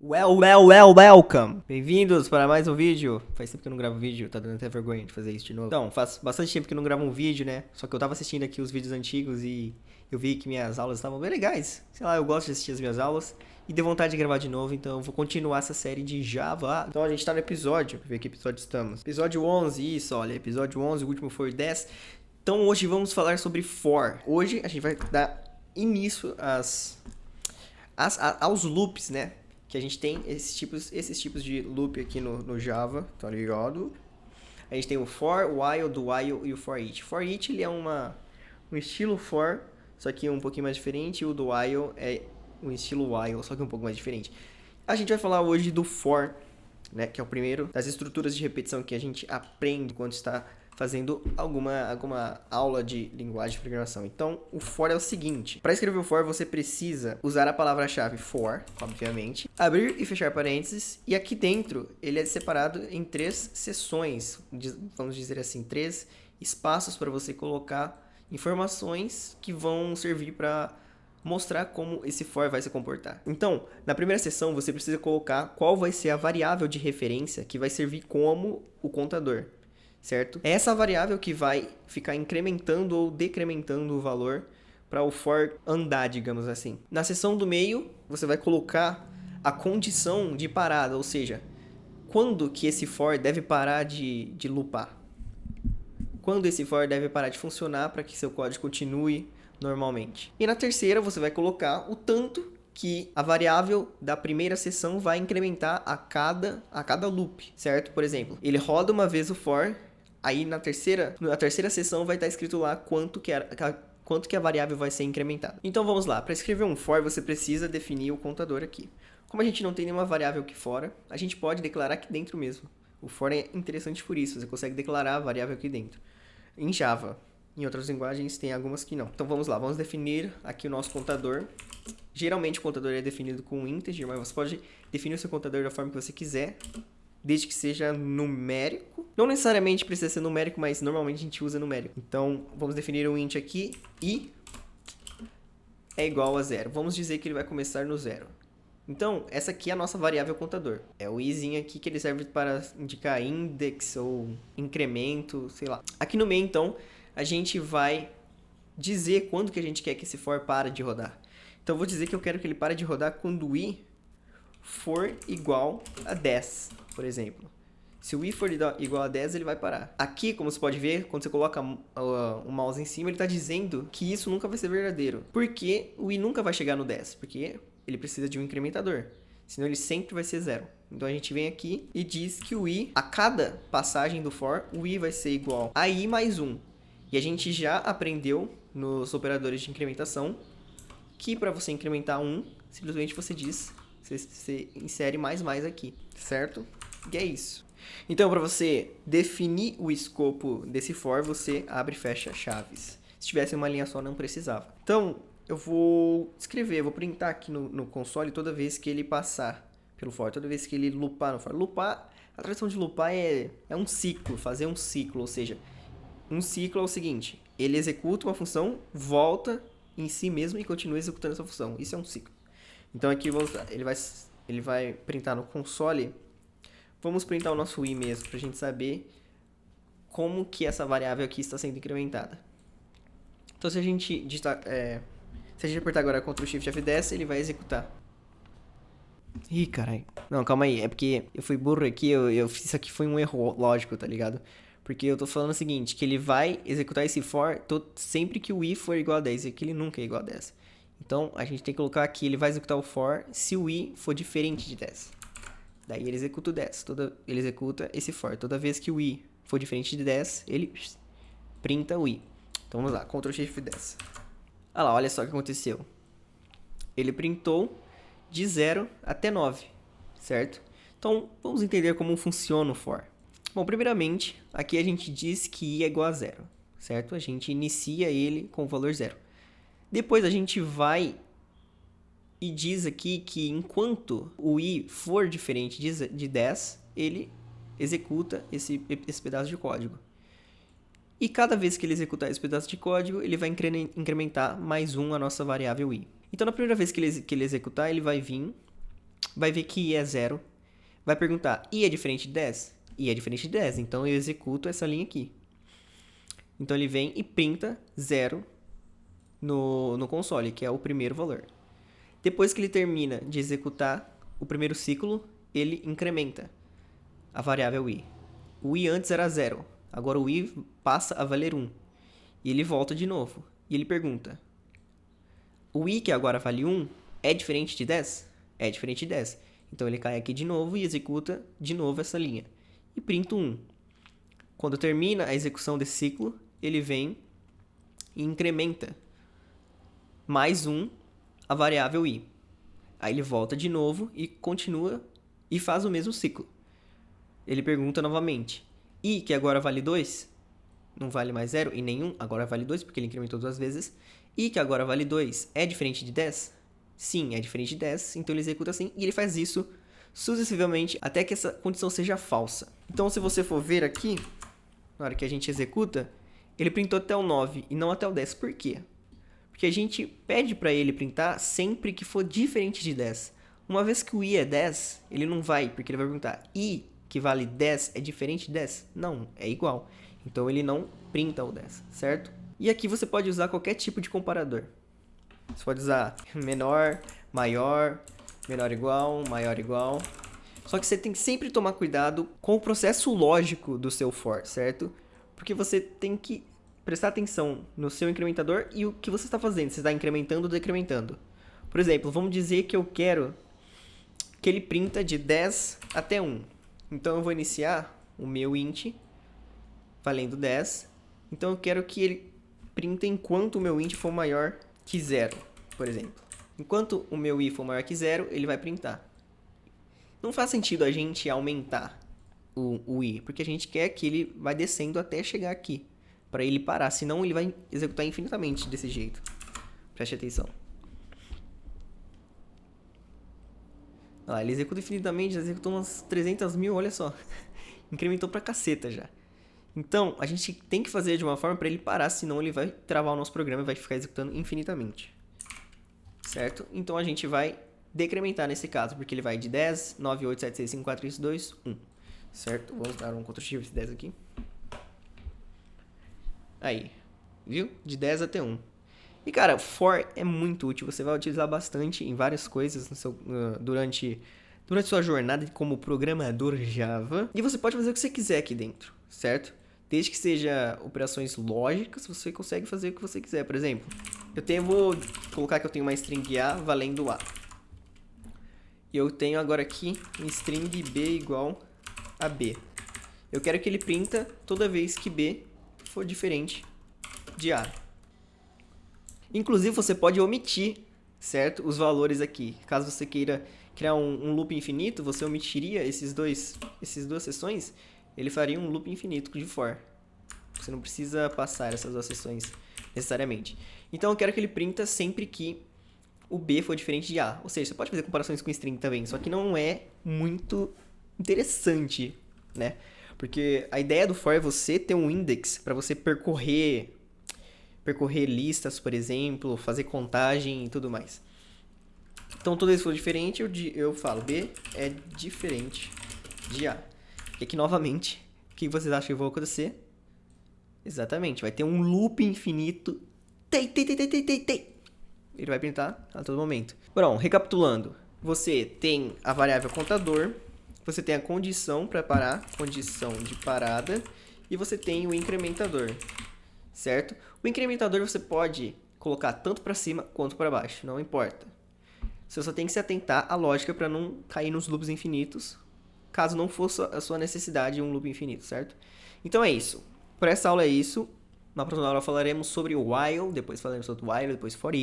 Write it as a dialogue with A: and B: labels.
A: Welcome! Bem-vindos para mais um vídeo. Faz tempo que eu não gravo vídeo, tá dando até vergonha de fazer isso de novo. Então, faz bastante tempo que eu não gravo um vídeo, né? Só que eu tava assistindo aqui os vídeos antigos e eu vi que minhas aulas estavam bem legais. Sei lá, eu gosto de assistir as minhas aulas e dei vontade de gravar de novo, então eu vou continuar essa série de Java. Então a gente tá no episódio, deixa eu ver que episódio estamos. Episódio 11, isso, olha, episódio 11, o último foi o 10. Então hoje vamos falar sobre for. Hoje a gente vai dar início aos loops, né? Que a gente tem esses tipos de loop aqui no Java, tá ligado? A gente tem o for, o while, do while e o for each. For each ele é um estilo for, só que um pouquinho mais diferente, e o do while é um estilo while, só que um pouco mais diferente. A gente vai falar hoje do for, né, que é o primeiro das estruturas de repetição que a gente aprende quando está fazendo alguma aula de linguagem de programação. Então, o for é o seguinte. Para escrever o for, você precisa usar a palavra-chave for, obviamente, abrir e fechar parênteses, e aqui dentro ele é separado em 3 seções, vamos dizer assim, 3 espaços para você colocar informações que vão servir para mostrar como esse for vai se comportar. Então, na primeira seção, você precisa colocar qual vai ser a variável de referência que vai servir como o contador. Certo? É essa variável que vai ficar incrementando ou decrementando o valor para o for andar, digamos assim. Na seção do meio, você vai colocar a condição de parada, ou seja, quando que esse for deve parar de loopar. Quando esse for deve parar de funcionar para que seu código continue normalmente. E na terceira, você vai colocar o tanto que a variável da primeira seção vai incrementar a cada loop, certo? Por exemplo, ele roda uma vez o for. Aí na terceira seção vai estar escrito lá quanto que a variável vai ser incrementada. Então vamos lá, para escrever um for você precisa definir o contador aqui. Como a gente não tem nenhuma variável aqui fora, a gente pode declarar aqui dentro mesmo. O for é interessante por isso, você consegue declarar a variável aqui dentro. Em Java, em outras linguagens tem algumas que não. Então vamos lá, vamos definir aqui o nosso contador. Geralmente o contador é definido com um integer, mas você pode definir o seu contador da forma que você quiser, desde que seja numérico. Não necessariamente precisa ser numérico, mas normalmente a gente usa numérico. Então, vamos definir um int aqui, i é igual a 0. Vamos dizer que ele vai começar no 0. Então, essa aqui é a nossa variável contador. É o izinho aqui que ele serve para indicar index ou incremento, sei lá. Aqui no meio, então, a gente vai dizer quando que a gente quer que esse for pare de rodar. Então, eu vou dizer que eu quero que ele pare de rodar quando o i for igual a 10, por exemplo. Se o i for igual a 10, ele vai parar. Aqui, como você pode ver, quando você coloca o mouse em cima, ele está dizendo que isso nunca vai ser verdadeiro. Porque o i nunca vai chegar no 10, porque ele precisa de um incrementador. Senão ele sempre vai ser 0. Então a gente vem aqui e diz que o i, a cada passagem do for, o i vai ser igual a i mais 1. E a gente já aprendeu nos operadores de incrementação que para você incrementar 1, simplesmente você diz... Você insere mais aqui, certo? E é isso. Então, para você definir o escopo desse for, você abre e fecha chaves. Se tivesse uma linha só, não precisava. Então, eu vou escrever, vou printar aqui no console toda vez que ele passar pelo for, toda vez que ele loopar no for. Loopar, a tradução de loopar é um ciclo, fazer um ciclo, ou seja, um ciclo é o seguinte, ele executa uma função, volta em si mesmo e continua executando essa função. Isso é um ciclo. Então aqui ele vai printar no console. Vamos printar o nosso i mesmo, para a gente saber como que essa variável aqui está sendo incrementada. Então se a gente apertar agora Ctrl Shift F10, ele vai executar. Ih, caralho. Não, calma aí, é porque eu fui burro aqui, isso aqui foi um erro lógico, tá ligado? Porque eu tô falando o seguinte, que ele vai executar esse for sempre que o i for igual a 10, e que ele nunca é igual a 10. Então, a gente tem que colocar aqui, ele vai executar o for se o i for diferente de 10. Daí ele executa o 10, ele executa esse for. Toda vez que o i for diferente de 10, ele printa o i. Então vamos lá, Ctrl Shift 10. Ah lá, olha só o que aconteceu. Ele printou de 0 até 9, certo? Então, vamos entender como funciona o for. Bom, primeiramente, aqui a gente diz que i é igual a 0, certo? A gente inicia ele com o valor 0. Depois a gente vai e diz aqui que enquanto o i for diferente de 10, ele executa esse pedaço de código. E cada vez que ele executar esse pedaço de código, ele vai incrementar mais 1 a nossa variável i. Então, na primeira vez que ele executar, ele vai vir vai ver que i é 0, vai perguntar, i é diferente de 10? I é diferente de 10, então eu executo essa linha aqui. Então ele vem e printa 0 no console, que é o primeiro valor. Depois que ele termina de executar o primeiro ciclo, ele incrementa a variável i. O i antes era 0, agora o i passa a valer 1. E ele volta de novo. E ele pergunta, o i que agora vale 1 é diferente de 10? É diferente de 10. Então ele cai aqui de novo e executa de novo essa linha. E printa 1. Quando termina a execução desse ciclo, ele vem e incrementa mais 1 a variável i. Aí ele volta de novo e continua e faz o mesmo ciclo. Ele pergunta novamente, i que agora vale 2, não vale mais 0 e nenhum, agora vale 2 porque ele incrementou 2 vezes. I que agora vale 2 é diferente de 10? Sim, é diferente de 10, então ele executa assim e ele faz isso sucessivamente até que essa condição seja falsa. Então se você for ver aqui, na hora que a gente executa, ele printou até o 9 e não até o 10. Por quê? Porque a gente pede para ele printar sempre que for diferente de 10. Uma vez que o i é 10, ele não vai, porque ele vai perguntar, i que vale 10 é diferente de 10? Não, é igual. Então ele não printa o 10, certo? E aqui você pode usar qualquer tipo de comparador. Você pode usar menor, maior, menor igual, maior igual. Só que você tem que sempre tomar cuidado com o processo lógico do seu for, certo? Porque você tem que prestar atenção no seu incrementador e o que você está fazendo. Você está incrementando ou decrementando. Por exemplo, vamos dizer que eu quero que ele printa de 10 até 1. Então eu vou iniciar o meu int valendo 10. Então eu quero que ele printa enquanto o meu int for maior que 0, por exemplo. Enquanto o meu i for maior que 0, ele vai printar. Não faz sentido a gente aumentar o i, porque a gente quer que ele vai descendo até chegar aqui, para ele parar, senão ele vai executar infinitamente desse jeito. Preste atenção. Ah, ele executa infinitamente, já executou umas 300 mil, olha só. Incrementou pra caceta já. Então, a gente tem que fazer de uma forma para ele parar, senão ele vai travar o nosso programa e vai ficar executando infinitamente. Certo? Então, a gente vai decrementar nesse caso, porque ele vai de 10, 9, 8, 7, 6, 5, 4, 3, 2, 1. Certo? Vamos dar um Ctrl+Shift 10 aqui. Aí. Viu? De 10 até 1. E, cara, for é muito útil. Você vai utilizar bastante em várias coisas no seu, durante sua jornada como programador Java. E você pode fazer o que você quiser aqui dentro, certo? Desde que seja operações lógicas, você consegue fazer o que você quiser. Por exemplo, vou colocar que eu tenho uma string A valendo A. E eu tenho agora aqui uma string B igual a B. Eu quero que ele printa toda vez que B for diferente de A. Inclusive, você pode omitir, certo? Os valores aqui. Caso você queira criar um loop infinito, você omitiria essas duas seções, ele faria um loop infinito de for. Você não precisa passar essas duas seções necessariamente. Então, eu quero que ele printa sempre que o B for diferente de A. Ou seja, você pode fazer comparações com string também, só que não é muito interessante, né? Porque a ideia do for é você ter um index para você percorrer listas, por exemplo, fazer contagem e tudo mais. Então, toda vez que for diferente, eu falo B é diferente de A. E aqui, novamente, o que vocês acham que vai acontecer? Exatamente, vai ter um loop infinito. Ele vai printar a todo momento. Bom, recapitulando. Você tem a variável contador, você tem a condição para parar, condição de parada, e você tem o incrementador, certo? O incrementador você pode colocar tanto para cima quanto para baixo, não importa. Você só tem que se atentar à lógica para não cair nos loops infinitos, caso não fosse a sua necessidade um loop infinito, certo? Então é isso. Para essa aula é isso. Na próxima aula falaremos sobre o while, depois falaremos sobre o while, depois for each.